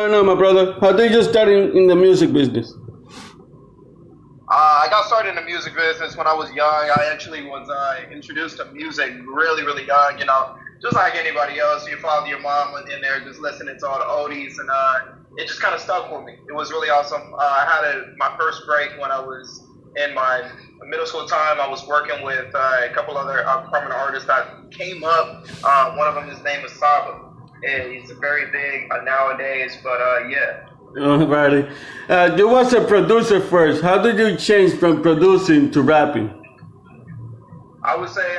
No, my brother. How did you start in the music business? I got started in the music business when I was young. I actually was introduced to music really, really young. You know, just like anybody else. Your father, your mom was in there just listening to all the oldies, and it just kind of stuck with me. It was really awesome. I had my first break when I was in my middle school time. I was working with a couple other prominent artists that came up. One of them, his name is Saba. He's very big nowadays, but yeah. Alrighty. You was a producer first. How did you change from producing to rapping? I would say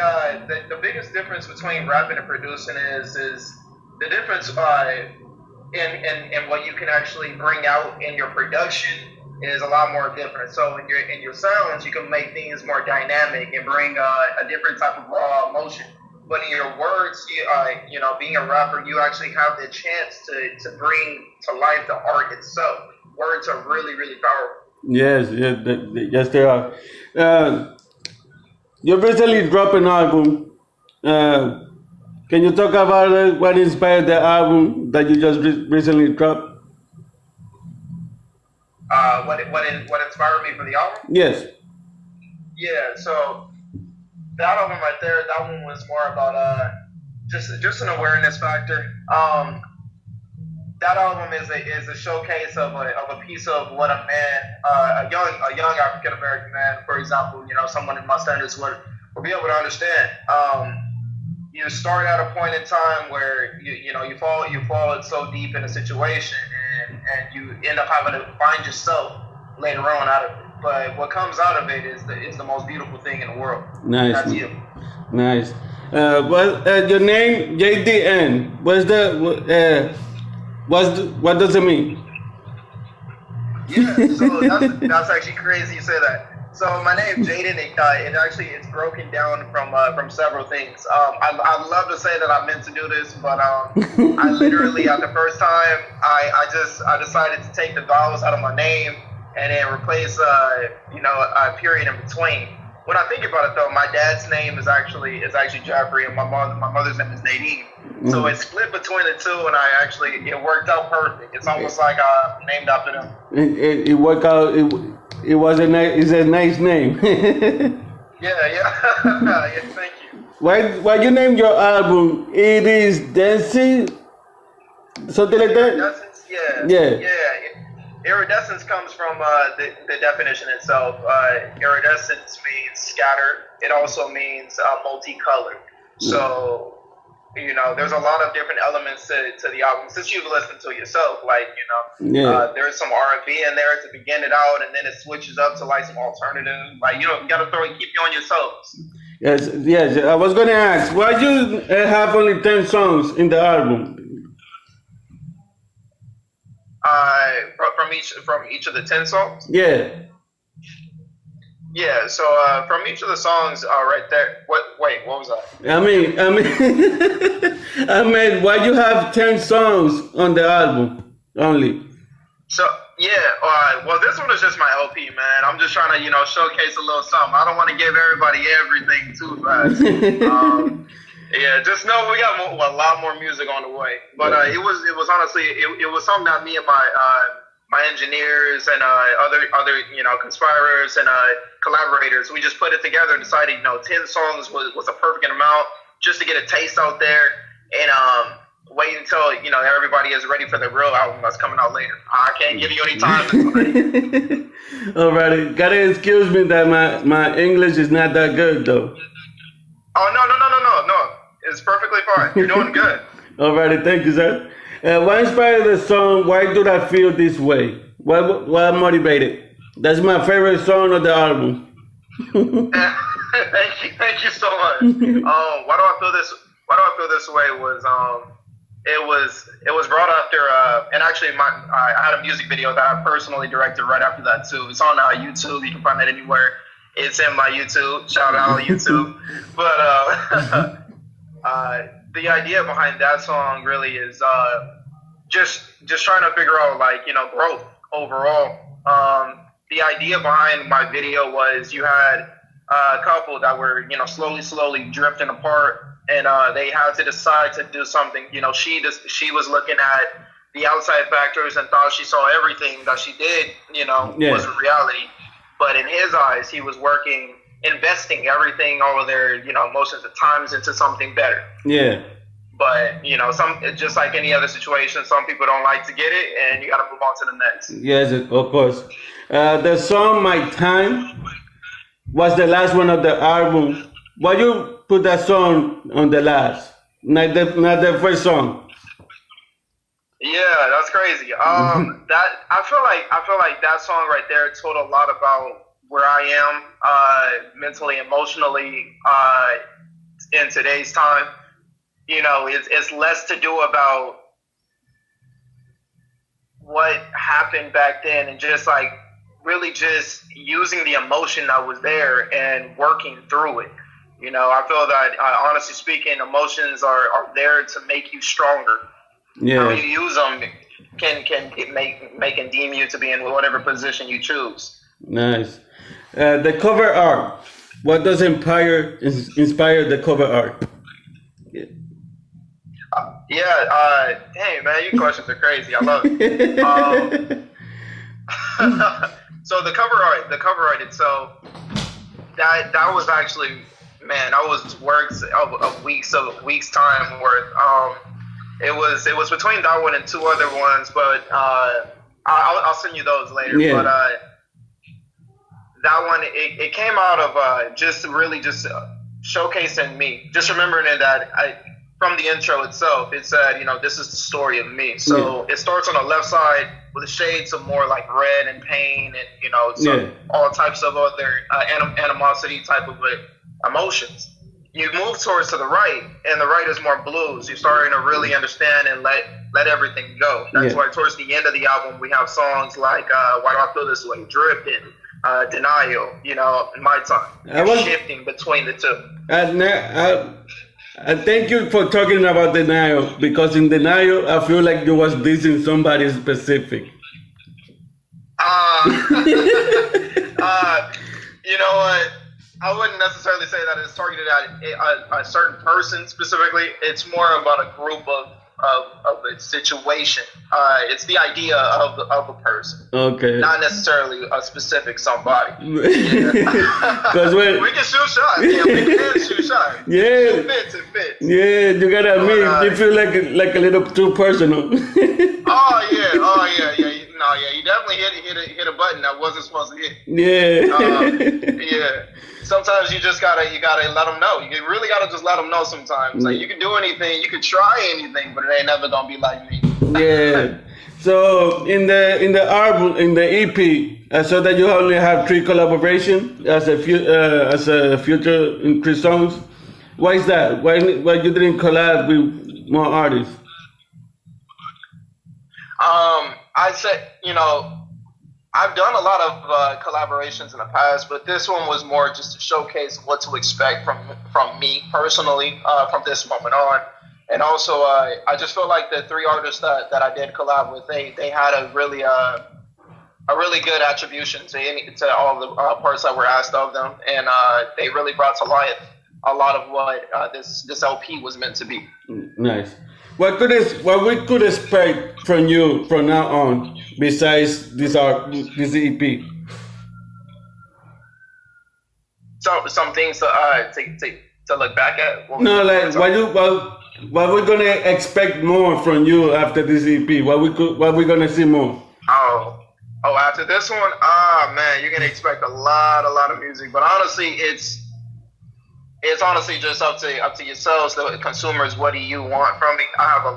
the biggest difference between rapping and producing is the difference in what you can actually bring out in your production is a lot more different. So in your sounds, you can make things more dynamic and bring a different type of raw emotion. But in your words, you know, being a rapper, you actually have the chance to bring to life the art itself. Words are really, really powerful. Yes, yes, they are. You recently dropped an album. Can you talk about it? What inspired the album that you just recently dropped? What inspired me for the album? Yes. Yeah, so that album right there, that one was more about just an awareness factor. That album is a showcase of a piece of what a man, a young African American man, for example, you know, someone in my standards would be able to understand. You start at a point in time where you fall so deep in a situation, and you end up having to find yourself later on out of it. But what comes out of it is the most beautiful thing in the world. Nice. That's you. Nice. Your name j.dn. What does it mean? Yeah, so that's actually crazy you say that. So my name Jaden, it's broken down from several things. I'd love to say that I meant to do this, but I literally at the first time I decided to take the vowels out of my name and then replace a period in between. When I think about it though, my dad's name is actually Jeffrey, and my mother's name is Nadine. So it's split between the two, and it worked out perfect. It's almost like named after them. It worked out. It's a nice name. Yeah. Yeah, thank you. Why you name your album? It is dancing, something like that. Iridescence, Yeah. Iridescence comes from the definition itself. Iridescence means scattered. It also means multicolored. So, you know, there's a lot of different elements to the album. Since you've listened to it yourself, like, you know, there's some R&B in there to begin it out, and then it switches up to like some alternative. Like, you know, you gotta keep you on your toes. Yes. I was gonna ask, why you have only 10 songs in the album? From each of the 10 songs. Yeah. Yeah. So from each of the songs, right there. Wait, what was that? I mean, I mean, why you have 10 songs on the album only? So yeah. Well, this one is just my LP, man. I'm just trying to showcase a little something. I don't want to give everybody everything too fast. Yeah, just know we got a lot more music on the way. But it was honestly it was something that me and my engineers and other conspirators and collaborators, we just put it together and decided 10 songs was a perfect amount just to get a taste out there and wait until everybody is ready for the real album that's coming out later. I can't give you any time. Alrighty, gotta excuse me that my English is not that good though. Oh no. It's perfectly fine. You're doing good. Alrighty, thank you, sir. What inspired the song Why Do I Feel This Way? What motivated? That's my favorite song of the album. Thank you so much. Why do I feel this way was it was brought after and actually I had a music video that I personally directed right after that too. It's on YouTube. You can find it anywhere. It's in my YouTube. Shout out YouTube. But the idea behind that song really is just trying to figure out growth overall. The idea behind my video was you had a couple that were slowly drifting apart, and they had to decide to do something. She was looking at the outside factors and thought she saw everything that she did, was reality. But in his eyes, he was investing everything, all of their, emotions at times into something better. Yeah. But, just like any other situation, some people don't like to get it, and you got to move on to the next. Yes, of course. The song My Time was the last one of the album. Why you put that song on the last, not the first song? Yeah, that's crazy. That I feel like that song right there told a lot about where I am mentally, emotionally in today's time. It's less to do about what happened back then and just like really just using the emotion that was there and working through it. I feel that honestly speaking, emotions are there to make you stronger. Yeah. How you use them can make and deem you to be in whatever position you choose. Nice. The cover art. What does inspire the cover art? Hey man, your questions are crazy. I love it. So the cover art itself, that was actually, man, that was works of weeks time worth. It was between that one and two other ones, but I'll send you those later. Yeah. But that one, it came out of just showcasing me. Just remembering that from the intro itself, it said, this is the story of me. So It starts on the left side with the shades of more like red and pain and, all types of other animosity type of emotions. You move towards to the right, and the right is more blues. You're starting to really understand and let everything go. That's why towards the end of the album, we have songs like Why Do I Feel This Way, Drifting, Denial, My Time. Shifting between the two. I thank you for talking about Denial, because in Denial, I feel like you was dissing somebody specific. You know what? I wouldn't necessarily say that it's targeted at a certain person specifically. It's more about a group of a situation. It's the idea of a person. Okay. Not necessarily a specific somebody. Because when we can shoot shots. Yeah, we can shoot shots. Yeah. It fits. Yeah, you gotta admit, you feel like a little too personal. Oh yeah. No, yeah, you definitely hit a button that wasn't supposed to hit. Yeah. Yeah. Sometimes you gotta let them know. You really gotta just let them know sometimes. Like, you can do anything, you can try anything, but it ain't never gonna be like me. Yeah. So in the album, in the EP, I saw that you only have 3 collaborations as a future in 3 songs. Why is that? Why you didn't collab with more artists? I'd say, I've done a lot of collaborations in the past, but this one was more just to showcase what to expect from me personally from this moment on. And also, I just feel like the 3 artists that I did collab with, they had a really good attribution to all the parts that were asked of them, and they really brought to light a lot of what this LP was meant to be. Nice. What we could expect from you from now on, besides this EP? So some things to look back at. What we're gonna expect more from you after this EP? What we gonna see more? Oh, after this one, man, you're gonna expect a lot of music. But honestly, it's honestly just up to yourselves, the consumers. What do you want from me? I have a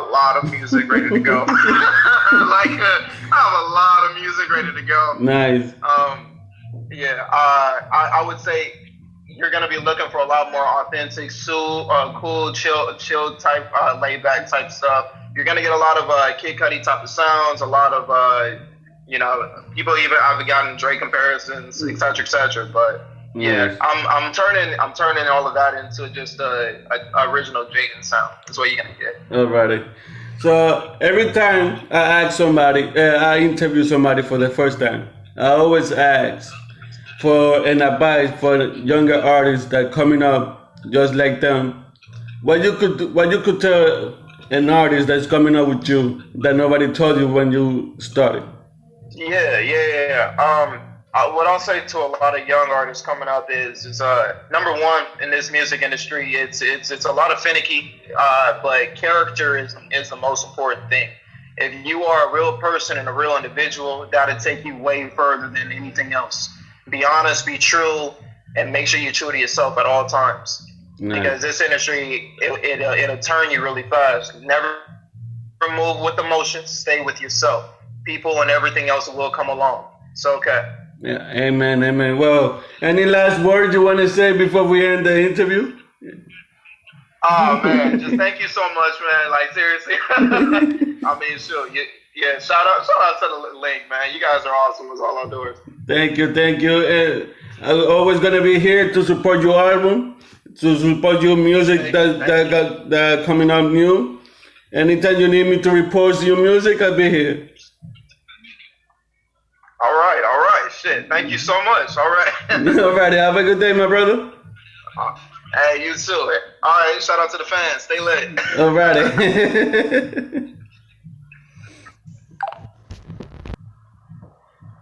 lot of music ready to go. I have a lot of music ready to go. Nice. I would say you're gonna be looking for a lot more authentic, cool, chill type, laid back type stuff. You're gonna get a lot of Kid Cudi type of sounds, a lot of people even have gotten Drake comparisons, etc. But yeah, I'm turning all of that into just a original j.dn sound. That's what you're gonna get. Alrighty. So every time I ask somebody, I interview somebody for the first time, I always ask for an advice for younger artists that coming up just like them. What you could tell an artist that's coming up with you that nobody told you when you started? Yeah. What I'll say to a lot of young artists coming out is number one in this music industry, it's a lot of finicky, but character is the most important thing. If you are a real person and a real individual, that'll take you way further than anything else. Be honest, be true, and make sure you're true to yourself at all times. Nice. Because this industry, it'll turn you really fast. Never move with emotions. Stay with yourself. People and everything else will come along. It's okay. Yeah, amen. Well, any last words you want to say before we end the interview? Oh man, just thank you so much, man. Like seriously, I mean, sure. Yeah, shout out to the link, man. You guys are awesome. That's all I'm doing. Thank you. I'm always gonna be here to support your album, to support your music that coming out new. Anytime you need me to repost your music, I'll be here. All right. Shit, thank you so much. All right. All right. Have a good day, my brother. Hey, you too. All right. Shout out to the fans. Stay lit. All righty.